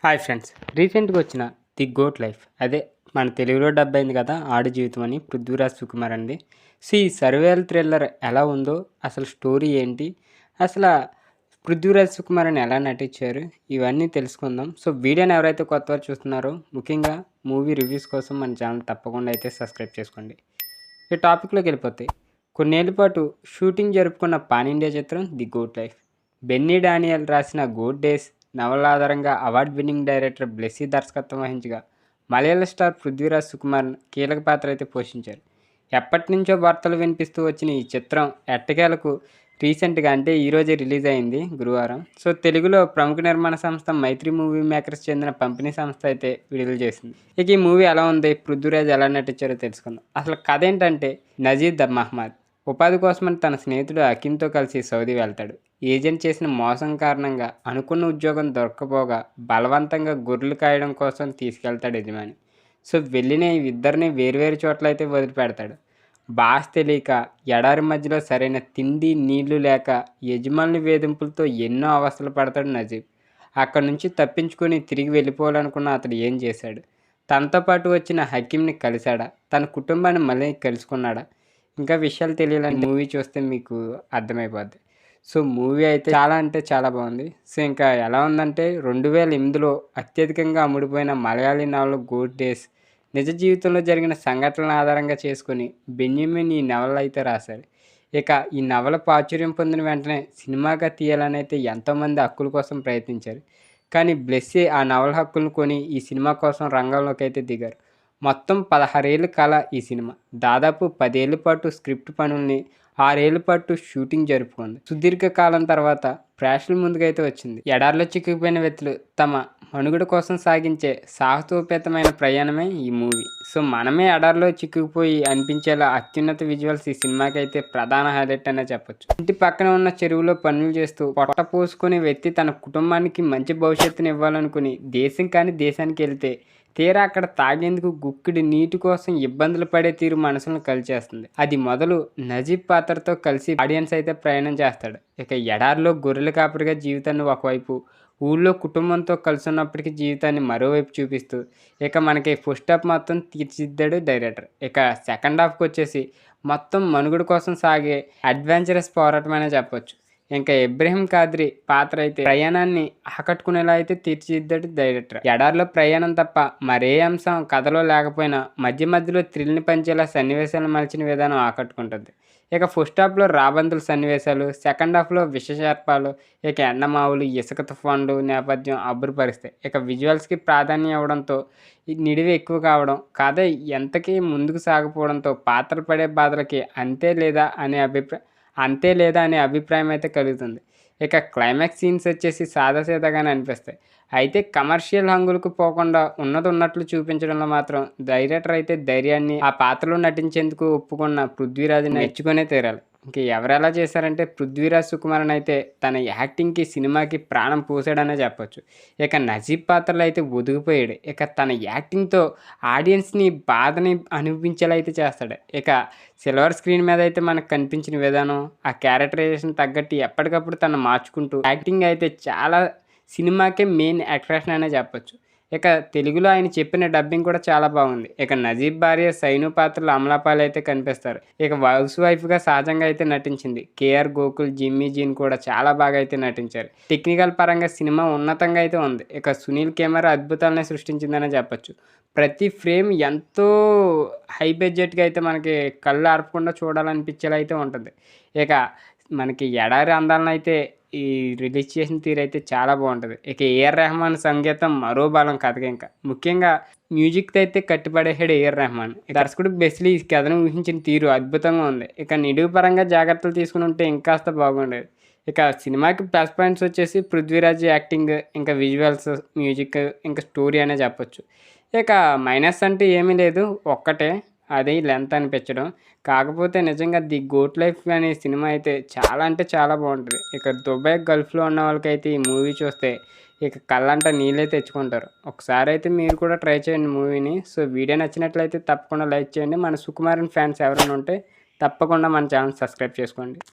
Hi friends, రీసెంట్గా వచ్చిన the goat life అదే మన తెలుగులో డబ్ అయింది కదా ఆడు జీవితం అని పృథ్వీరాజ్ సుకుమార్ అండి. సో ఈ సర్వేల్ థ్రిల్లర్ ఎలా ఉందో, అసలు స్టోరీ ఏంటి, అసలు పృథ్వీరాజ్ సుకుమార్ అని ఎలా నటించారు, ఇవన్నీ తెలుసుకుందాం. సో వీడియోని ఎవరైతే కొత్తవారు చూస్తున్నారో, ముఖ్యంగా మూవీ రివ్యూస్ కోసం మన ఛానల్ తప్పకుండా అయితే సబ్స్క్రైబ్ చేసుకోండి. ఈ టాపిక్లోకి వెళ్ళిపోతాయి. కొన్నేళ్ల పాటు షూటింగ్ జరుపుకున్న పాన్ ఇండియా చిత్రం the goat life. Benny Daniel రాసిన గోట్ డేస్ నవల ఆధారంగా అవార్డ్ విన్నింగ్ డైరెక్టర్ బ్లెస్సీ దర్శకత్వం వహించగా మలయాళ స్టార్ పృథ్వీరాజ్ సుకుమార్ కీలక పాత్ర అయితే పోషించారు. ఎప్పటి నుంచో వార్తలు వినిపిస్తూ వచ్చిన ఈ చిత్రం ఎట్టకేలకు రీసెంట్గా అంటే ఈరోజే రిలీజ్ అయింది గురువారం. సో తెలుగులో ప్రముఖ నిర్మాణ సంస్థ మైత్రి మూవీ మేకర్స్ చెందిన పంపిణీ సంస్థ అయితే విడుదల చేసింది. ఇక ఈ మూవీ ఎలా ఉంది, పృథ్వీరాజ్ ఎలా నటించారో తెలుసుకుందాం. అసలు కథ ఏంటంటే, నజీద్ మహమ్మద్ ఉపాధి కోసమని తన స్నేహితుడు అకీమ్తో కలిసి సౌదీ వెళ్తాడు. ఏజెంట్ చేసిన మోసం కారణంగా అనుకున్న ఉద్యోగం దొరకపోగా బలవంతంగా గొర్రెలు కాయడం కోసం తీసుకెళ్తాడు యజమాని. సో వెళ్ళిన ఇద్దరిని వేరువేరు చోట్ల అయితే వదిలిపెడతాడు. భాష తెలియక ఎడారి మధ్యలో సరైన తిండి నీళ్లు లేక యజమాని వేధింపులతో ఎన్నో అవస్థలు పడతాడు నజీబ్. అక్కడి నుంచి తప్పించుకొని తిరిగి వెళ్ళిపోవాలనుకున్న అతడు ఏం చేశాడు? తనతో పాటు వచ్చిన హకీంని కలిశాడా? తన కుటుంబాన్ని మళ్ళీ కలుసుకున్నాడా? ఇంకా విషయాలు తెలియాలని మూవీ చూస్తే మీకు అర్థమైపోద్ది. సో మూవీ అయితే చాలా అంటే చాలా బాగుంది. సో ఇంకా ఎలా ఉందంటే, 2008లో అత్యధికంగా అమ్ముడుపోయిన మలయాళీ నవల గోట్ డేస్ నిజ జీవితంలో జరిగిన సంఘటనల ఆధారంగా చేసుకుని బెన్యామిన్ ఈ నవల అయితే రాశారు. ఇక ఈ నవల ప్రాచుర్యం పొందిన వెంటనే సినిమాగా తీయాలని అయితే ఎంతోమంది హక్కుల కోసం ప్రయత్నించారు. కానీ బ్లెస్సీ ఆ నవల హక్కులను కొని ఈ సినిమా కోసం రంగంలోకి అయితే దిగారు. మొత్తం 16 ఏళ్ళ కల ఈ సినిమా. దాదాపు 10 ఏళ్ల పాటు స్క్రిప్ట్ పనుల్ని, 6 ఏళ్ల పాటు షూటింగ్ జరుపుకుంది. సుదీర్ఘకాలం తర్వాత ప్రేక్షకుల ముందుకైతే వచ్చింది. ఎడారిలో చిక్కుకుపోయిన వ్యక్తులు తమ మనుగడ కోసం సాగించే సాహసోపేతమైన ప్రయాణమే ఈ మూవీ. సో మనమే ఎడారిలో చిక్కుకుపోయి అనిపించేలా అత్యున్నత విజువల్స్ ఈ సినిమాకి అయితే ప్రధాన హైలైట్ అనే చెప్పొచ్చు. ఇంటి పక్కన ఉన్న చెరువులో పనులు చేస్తూ పొట్ట పోసుకునే వ్యక్తి తన కుటుంబానికి మంచి భవిష్యత్తుని ఇవ్వాలనుకుని దేశం కాని దేశానికి వెళ్తే తీరా అక్కడ తాగేందుకు గుక్కిడి నీటి కోసం ఇబ్బందులు పడే తీరు మనసులను కలిచేస్తుంది. అది మొదలు నజీబ్ పాత్రతో కలిసి ఆడియన్స్ అయితే ప్రయాణం చేస్తాడు. ఇక ఎడారిలో గొర్రెల కాపరిగా జీవితాన్ని ఒకవైపు, ఊళ్ళో కుటుంబంతో కలుసున్నప్పటికీ జీవితాన్ని మరోవైపు చూపిస్తూ ఇక మనకి ఫస్ట్ హాఫ్ మొత్తం తీర్చిదిద్దాడు డైరెక్టర్. ఇక సెకండ్ హాఫ్కి వచ్చేసి మొత్తం మనుగడ కోసం సాగే అడ్వెంచరస్ పోరాటం అనే చెప్పొచ్చు. ఇంకా ఇబ్రహీం కాద్రి పాత్ర అయితే ప్రయాణాన్ని ఆకట్టుకునేలా అయితే తీర్చిదిద్దాడు డైరెక్టర్. ఎడారిలో ప్రయాణం తప్ప మరే అంశం కథలో లేకపోయినా మధ్య మధ్యలో థ్రిల్ని పంచేలా సన్నివేశాలు మలిచిన విధానం ఆకట్టుకుంటుంది. ఇక ఫస్ట్ హాఫ్లో రాబందుల సన్నివేశాలు, సెకండ్ హాఫ్లో విషసర్పాలు, ఇక ఎండమావులు, ఇసుక తుఫాన్లు నేపథ్యం అబ్బురపరుస్తాయి. ఇక విజువల్స్కి ప్రాధాన్యం ఇవ్వడంతో నిడివి ఎక్కువ కావడం, కథ ఎంతకీ ముందుకు సాగపోవడంతో పాత్రలు పడే బాధలకి అంతే లేదా అనే అభిప్రాయం అయితే కలుగుతుంది. ఇక క్లైమాక్స్ సీన్స్ వచ్చేసి సాదాసీదాగానే అనిపిస్తాయి. అయితే కమర్షియల్ హంగులకు పోకుండా ఉన్నది ఉన్నట్లు చూపించడంలో మాత్రం డైరెక్టర్ అయితే ధైర్యాన్ని, ఆ పాత్రలో నటించేందుకు ఒప్పుకున్న పృథ్వీరాజ్ని మెచ్చుకునే తీరాలి. ఇంక ఎవరెలా చేశారంటే, పృథ్వీరాజ్ సుకుమారన్ అయితే తన యాక్టింగ్కి సినిమాకి ప్రాణం పోసాడనే చెప్పొచ్చు. ఇక నజీబ్ పాత్రలో అయితే ఒదిగిపోయాడు. ఇక తన యాక్టింగ్తో ఆడియన్స్ని బాధని అనిపించేలా అయితే చేస్తాడు. ఇక సిల్వర్ స్క్రీన్ మీద అయితే మనకు కనిపించిన విధానం, ఆ క్యారెక్టరైజేషన్ తగ్గట్టు ఎప్పటికప్పుడు తను మార్చుకుంటూ యాక్టింగ్ అయితే చాలా సినిమాకే మెయిన్ అట్రాక్షన్ అనే చెప్పొచ్చు. ఇక తెలుగులో ఆయన చెప్పిన డబ్బింగ్ కూడా చాలా బాగుంది. ఇక నజీబ్ భార్య సైను పాత్రలో అమలాపాల్ అయితే కనిపిస్తారు. ఇక హౌస్ వైఫ్గా సహజంగా అయితే నటించింది. కేఆర్ గోకుల్, జిమ్మీ జీన్ కూడా చాలా బాగా అయితే నటించారు. టెక్నికల్ పరంగా సినిమా ఉన్నతంగా అయితే ఉంది. ఇక సునీల్ కెమెరా అద్భుతాలనే సృష్టించిందనే చెప్పొచ్చు. ప్రతి ఫ్రేమ్ ఎంతో హై బడ్జెట్గా అయితే మనకి కళ్ళు ఆర్పకుండా చూడాలనిపించేలా అయితే ఉంటుంది. ఇక మనకి ఎడారి అందాలను అయితే ఈ రిలీజ్ చేసిన తీరు అయితే చాలా బాగుంటుంది. ఇక ఏఆర్ రెహమాన్ సంగీతం మరో బలం కథగా. ఇంకా ముఖ్యంగా మ్యూజిక్తో అయితే కట్టిపడేసాడు ఏఆర్ రెహమాన్. దర్శకుడు బెస్లీ ఈ కథను ఊహించిన తీరు అద్భుతంగా ఉంది. ఇక నిడివి పరంగా జాగ్రత్తలు తీసుకుని ఉంటే ఇంకాస్త బాగుండేది. ఇక సినిమాకి ప్లస్ పాయింట్స్ వచ్చేసి పృథ్వీరాజ్ యాక్టింగ్, ఇంకా విజువల్స్, మ్యూజిక్, ఇంకా స్టోరీ అనే చెప్పొచ్చు. ఇక మైనస్ అంటే ఏమీ లేదు, ఒక్కటే అది లెంత్ అనిపించడం. కాకపోతే నిజంగా ది గోట్ లైఫ్ అనే సినిమా అయితే చాలా అంటే చాలా బాగుంటుంది. ఇక దుబాయ్ గల్ఫ్లో ఉన్న వాళ్ళకైతే ఈ మూవీ చూస్తే ఇక కళ్ళంట నీళ్ళే తెచ్చుకుంటారు. ఒకసారి అయితే మీరు కూడా ట్రై చేయండి మూవీని. సో వీడియో నచ్చినట్లయితే తప్పకుండా లైక్ చేయండి. మన సుకుమారన్ ఫ్యాన్స్ ఎవరైనా ఉంటే తప్పకుండా మన ఛానల్ సబ్స్క్రైబ్ చేసుకోండి.